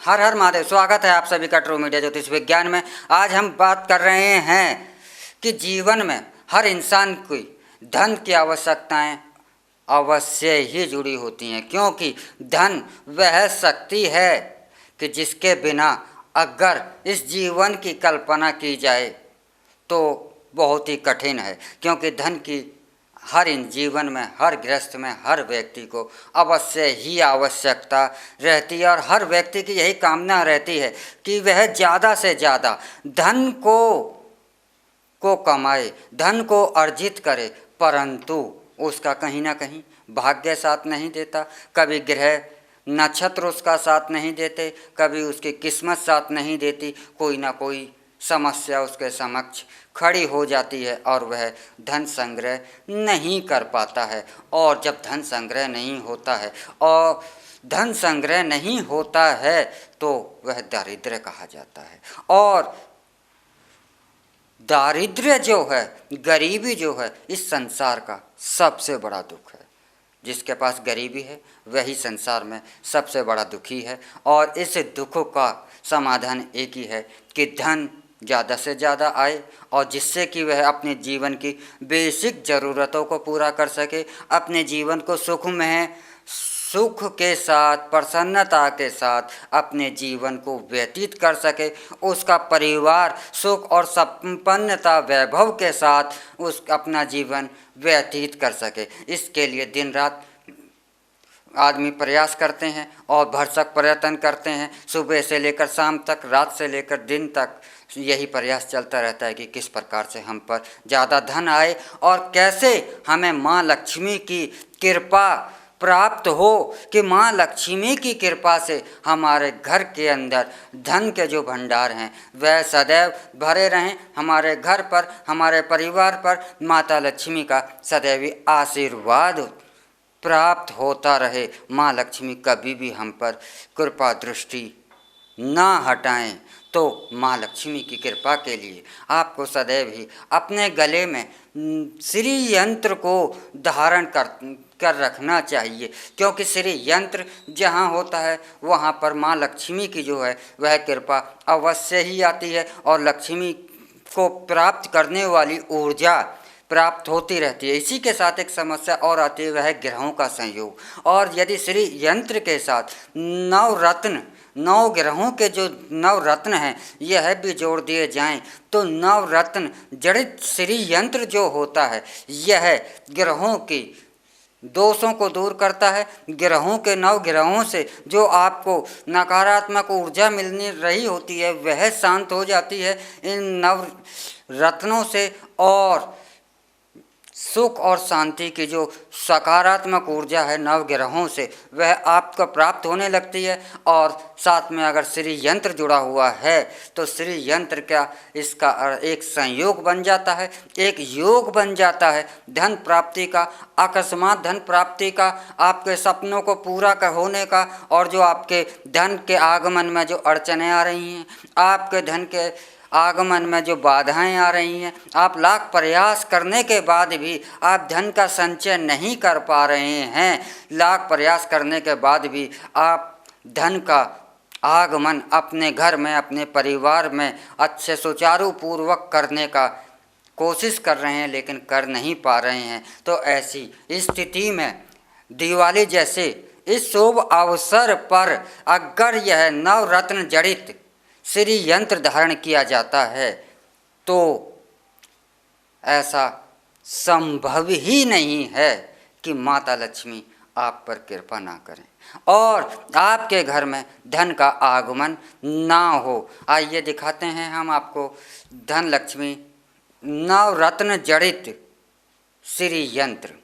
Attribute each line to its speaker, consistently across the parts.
Speaker 1: हर हर महादेव। स्वागत है आप सभी का ट्रू मीडिया ज्योतिष विज्ञान में। आज हम बात कर रहे हैं कि जीवन में हर इंसान की धन की आवश्यकताएं अवश्य ही जुड़ी होती हैं, क्योंकि धन वह शक्ति है कि जिसके बिना अगर इस जीवन की कल्पना की जाए तो बहुत ही कठिन है। क्योंकि धन की हर इन जीवन में, हर गृहस्थ में, हर व्यक्ति को अवश्य ही आवश्यकता रहती है और हर व्यक्ति की यही कामना रहती है कि वह ज़्यादा से ज़्यादा धन को कमाए, धन को अर्जित करे, परंतु उसका कहीं ना कहीं भाग्य साथ नहीं देता। कभी ग्रह नक्षत्र उसका साथ नहीं देते, कभी उसकी किस्मत साथ नहीं देती, कोई ना कोई समस्या उसके समक्ष खड़ी हो जाती है और वह धन संग्रह नहीं कर पाता है। और जब धन संग्रह नहीं होता है और धन संग्रह नहीं होता है तो वह दारिद्र्य कहा जाता है। और दारिद्र्य जो है, गरीबी जो है, इस संसार का सबसे बड़ा दुख है। जिसके पास गरीबी है वही संसार में सबसे बड़ा दुखी है। और इस दुख का समाधान एक ही है कि धन ज़्यादा से ज़्यादा आए और जिससे कि वह अपने जीवन की बेसिक ज़रूरतों को पूरा कर सके, अपने जीवन को सुख के साथ, प्रसन्नता के साथ अपने जीवन को व्यतीत कर सके, उसका परिवार सुख और संपन्नता वैभव के साथ अपना जीवन व्यतीत कर सके। इसके लिए दिन रात आदमी प्रयास करते हैं और भरसक प्रयत्न करते हैं। सुबह से लेकर शाम तक, रात से लेकर दिन तक यही प्रयास चलता रहता है कि किस प्रकार से हम पर ज़्यादा धन आए और कैसे हमें माँ लक्ष्मी की कृपा प्राप्त हो, कि माँ लक्ष्मी की कृपा से हमारे घर के अंदर धन के जो भंडार हैं वह सदैव भरे रहें। हमारे घर पर, हमारे परिवार पर माता लक्ष्मी का सदैव आशीर्वाद प्राप्त होता रहे। माँ लक्ष्मी कभी भी हम पर कृपा दृष्टि ना हटाएं। तो माँ लक्ष्मी की कृपा के लिए आपको सदैव ही अपने गले में श्री यंत्र को धारण कर रखना चाहिए, क्योंकि श्री यंत्र जहाँ होता है वहाँ पर माँ लक्ष्मी की जो है वह कृपा अवश्य ही आती है और लक्ष्मी को प्राप्त करने वाली ऊर्जा प्राप्त होती रहती है। इसी के साथ एक समस्या और आती है, वह ग्रहों का संयोग। और यदि श्री यंत्र के साथ नौ ग्रहों के जो नवरत्न हैं यह भी जोड़ दिए जाएं तो नवरत्न जड़ित श्री यंत्र जो होता है यह ग्रहों की दोषों को दूर करता है। ग्रहों के, नव ग्रहों से जो आपको नकारात्मक ऊर्जा मिलनी रही होती है वह शांत हो जाती है इन नव रत्नों से। और सुख और शांति की जो सकारात्मक ऊर्जा है नव ग्रहों से वह आपको प्राप्त होने लगती है। और साथ में अगर श्री यंत्र जुड़ा हुआ है तो श्री यंत्र का इसका एक संयोग बन जाता है, एक योग बन जाता है धन प्राप्ति का, अकस्मात धन प्राप्ति का, आपके सपनों को पूरा होने का। और जो आपके धन के आगमन में जो अड़चनें आ रही हैं, आपके धन के आगमन में जो बाधाएं आ रही हैं, आप लाख प्रयास करने के बाद भी आप धन का संचय नहीं कर पा रहे हैं, लाख प्रयास करने के बाद भी आप धन का आगमन अपने घर में, अपने परिवार में अच्छे सुचारू पूर्वक करने का कोशिश कर रहे हैं लेकिन कर नहीं पा रहे हैं, तो ऐसी स्थिति में दिवाली जैसे इस शुभ अवसर पर अगर यह नवरत्न जड़ित श्री यंत्र धारण किया जाता है तो ऐसा संभव ही नहीं है कि माता लक्ष्मी आप पर कृपा ना करें और आपके घर में धन का आगमन ना हो। आइए दिखाते हैं हम आपको धन लक्ष्मी नवरत्न जड़ित श्री यंत्र।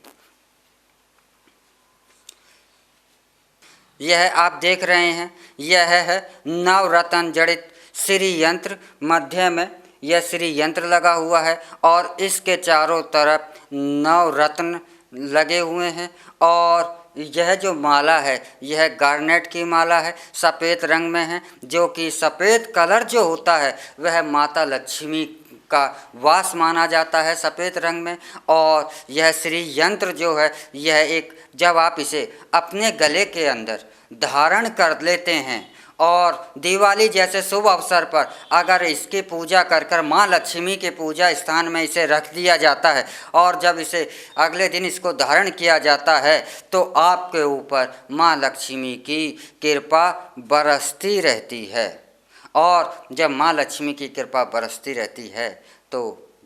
Speaker 1: यह आप देख रहे हैं, यह है नवरत्न जड़ित श्री यंत्र। मध्य में यह श्री यंत्र लगा हुआ है और इसके चारों तरफ नवरत्न लगे हुए हैं। और यह जो माला है यह गार्नेट की माला है, सफ़ेद रंग में है, जो कि सफ़ेद कलर जो होता है वह माता लक्ष्मी का वास माना जाता है सफ़ेद रंग में। और यह श्री यंत्र जो है यह एक, जब आप इसे अपने गले के अंदर धारण कर लेते हैं और दिवाली जैसे शुभ अवसर पर अगर इसकी पूजा कर कर माँ लक्ष्मी के पूजा स्थान में इसे रख दिया जाता है और जब इसे अगले दिन इसको धारण किया जाता है तो आपके ऊपर माँ लक्ष्मी की कृपा बरसती रहती है। और जब माँ लक्ष्मी की कृपा बरसती रहती है तो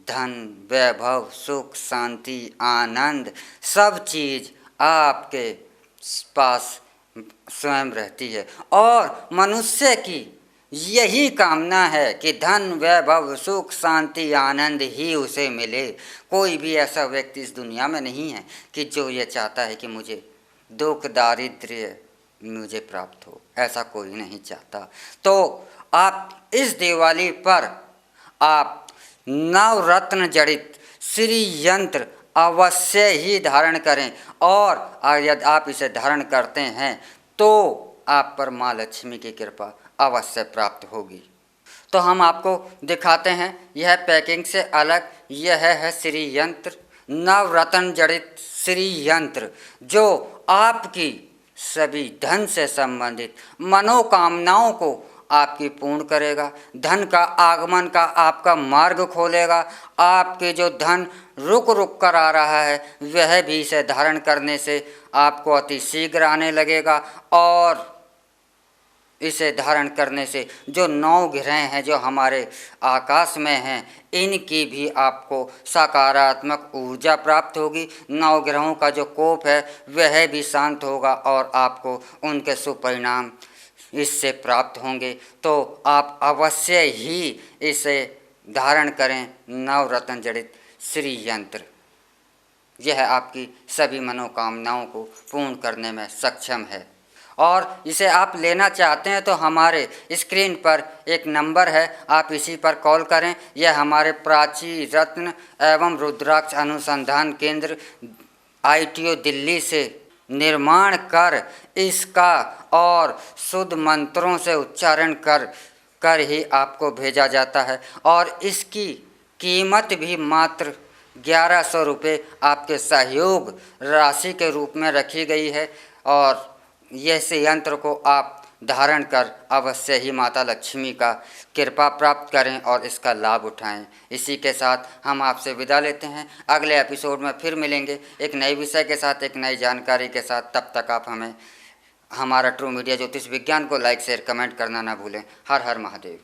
Speaker 1: धन, वैभव, सुख, शांति, आनंद सब चीज़ आपके पास स्वयं रहती है। और मनुष्य की यही कामना है कि धन, वैभव, सुख, शांति, आनंद ही उसे मिले। कोई भी ऐसा व्यक्ति इस दुनिया में नहीं है कि जो ये चाहता है कि मुझे दुख, दारिद्र्य मुझे प्राप्त हो, ऐसा कोई नहीं चाहता। तो आप इस दिवाली पर आप नवरत्न जड़ित श्री यंत्र अवश्य ही धारण करें और यदि आप इसे धारण करते हैं तो आप पर माँ लक्ष्मी की कृपा अवश्य प्राप्त होगी। तो हम आपको दिखाते हैं, यह पैकिंग से अलग यह है श्री यंत्र, नवरत्न जड़ित श्री यंत्र जो आपकी सभी धन से संबंधित मनोकामनाओं को आपकी पूर्ण करेगा। धन का आगमन का आपका मार्ग खोलेगा। आपके जो धन रुक रुक कर आ रहा है वह भी इसे धारण करने से आपको अति शीघ्र आने लगेगा। और इसे धारण करने से जो 9 ग्रह हैं जो हमारे आकाश में हैं इनकी भी आपको सकारात्मक ऊर्जा प्राप्त होगी। 9 ग्रहों का जो कोप है वह भी शांत होगा और आपको उनके शुभ परिणाम इससे प्राप्त होंगे। तो आप अवश्य ही इसे धारण करें, नवरत्न जड़ित श्री यंत्र। यह आपकी सभी मनोकामनाओं को पूर्ण करने में सक्षम है। और इसे आप लेना चाहते हैं तो हमारे स्क्रीन पर एक नंबर है, आप इसी पर कॉल करें। यह हमारे प्राची रत्न एवं रुद्राक्ष अनुसंधान केंद्र ITO दिल्ली से निर्माण कर इसका और शुद्ध मंत्रों से उच्चारण कर ही आपको भेजा जाता है। और इसकी कीमत भी मात्र 1100 रुपये आपके सहयोग राशि के रूप में रखी गई है। और यह यंत्र को आप धारण कर अवश्य ही माता लक्ष्मी का कृपा प्राप्त करें और इसका लाभ उठाएं। इसी के साथ हम आपसे विदा लेते हैं। अगले एपिसोड में फिर मिलेंगे एक नए विषय के साथ, एक नई जानकारी के साथ। तब तक आप हमें हमारा ट्रू मीडिया ज्योतिष विज्ञान को लाइक, शेयर, कमेंट करना ना भूलें। हर हर महादेव।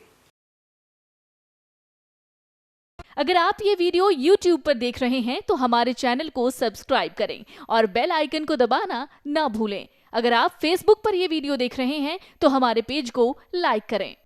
Speaker 2: अगर आप ये वीडियो YouTube पर देख रहे हैं तो हमारे चैनल को सब्सक्राइब करें और बेल आइकन को दबाना ना भूलें। अगर आप Facebook पर ये वीडियो देख रहे हैं तो हमारे पेज को लाइक करें।